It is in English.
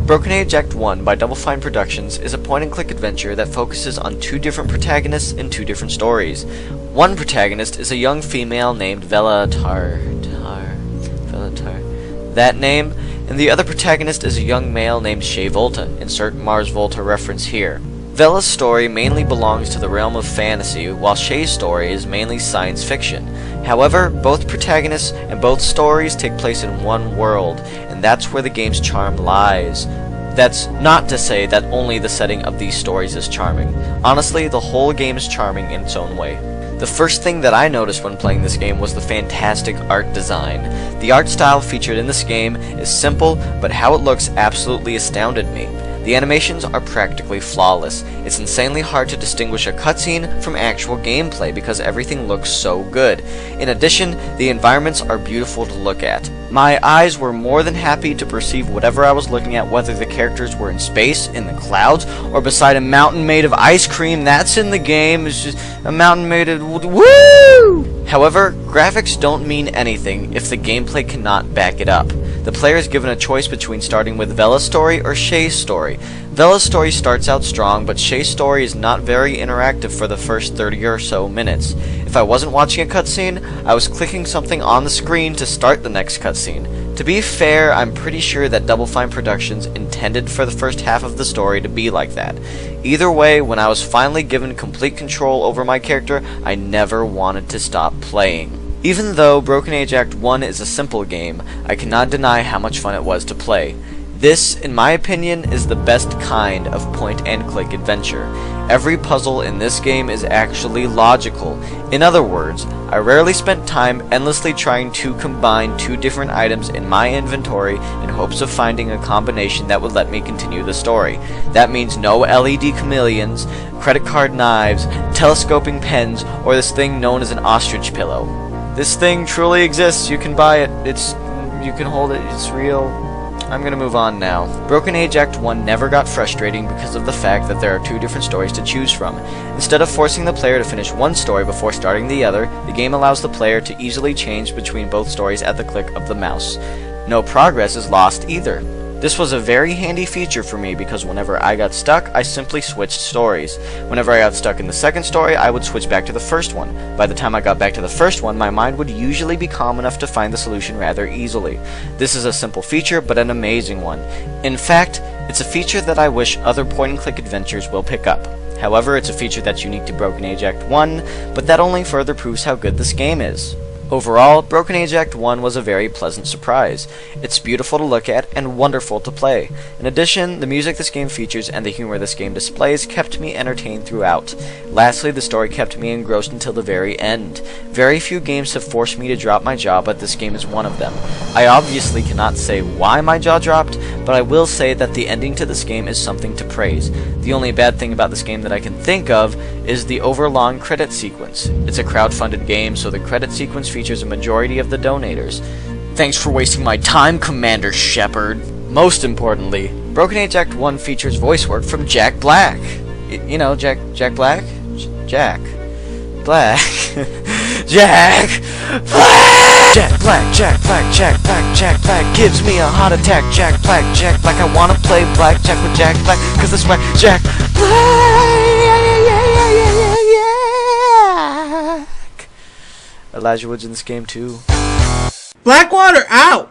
Broken Age Act 1 by Double Fine Productions is a point-and-click adventure that focuses on two different protagonists in two different stories. One protagonist is a young female named Velatar, that name, and the other protagonist is a young male named Shea Volta, insert Mars Volta reference here. Vela's story mainly belongs to the realm of fantasy, while Shea's story is mainly science fiction. However, both protagonists and both stories take place in one world, and that's where the game's charm lies. That's not to say that only the setting of these stories is charming. Honestly, the whole game is charming in its own way. The first thing that I noticed when playing this game was the fantastic art design. The art style featured in this game is simple, but how it looks absolutely astounded me. The animations are practically flawless. It's insanely hard to distinguish a cutscene from actual gameplay because everything looks so good. In addition, the environments are beautiful to look at. My eyes were more than happy to perceive whatever I was looking at, whether the characters were in space, in the clouds, or beside a mountain made of ice cream. That's in the game. It's just a mountain made of woo! However, graphics don't mean anything if the gameplay cannot back it up. The player is given a choice between starting with Vela's story or Shea's story. Vela's story starts out strong, but Shea's story is not very interactive for the first 30 or so minutes. If I wasn't watching a cutscene, I was clicking something on the screen to start the next cutscene. To be fair, I'm pretty sure that Double Fine Productions intended for the first half of the story to be like that. Either way, when I was finally given complete control over my character, I never wanted to stop playing. Even though Broken Age Act 1 is a simple game, I cannot deny how much fun it was to play. This, in my opinion, is the best kind of point-and-click adventure. Every puzzle in this game is actually logical. In other words, I rarely spent time endlessly trying to combine two different items in my inventory in hopes of finding a combination that would let me continue the story. That means no LED chameleons, credit card knives, telescoping pens, or this thing known as an ostrich pillow. This thing truly exists. You can buy it. You can hold it. It's real. I'm gonna move on now. Broken Age Act 1 never got frustrating because of the fact that there are two different stories to choose from. Instead of forcing the player to finish one story before starting the other, the game allows the player to easily change between both stories at the click of the mouse. No progress is lost either. This was a very handy feature for me because whenever I got stuck, I simply switched stories. Whenever I got stuck in the second story, I would switch back to the first one. By the time I got back to the first one, my mind would usually be calm enough to find the solution rather easily. This is a simple feature, but an amazing one. In fact, it's a feature that I wish other point-and-click adventures will pick up. However, it's a feature that's unique to Broken Age Act 1, but that only further proves how good this game is. Overall, Broken Age Act 1 was a very pleasant surprise. It's beautiful to look at and wonderful to play. In addition, the music this game features and the humor this game displays kept me entertained throughout. Lastly, the story kept me engrossed until the very end. Very few games have forced me to drop my jaw, but this game is one of them. I obviously cannot say why my jaw dropped, but I will say that the ending to this game is something to praise. The only bad thing about this game that I can think of is the overlong credit sequence. It's a crowd-funded game, so the credit sequence features a majority of the donators. Thanks for wasting my time, Commander Shepard. Most importantly, Broken Age Act 1 features voice work from Jack Black. You know, Jack Black? Jack Black. Jack Black! Jack Black gives me a heart attack. Jack Black, I wanna play blackjack with Jack Black, cause that's why Jack Black. Elijah Wood's in this game too. Blackwater out!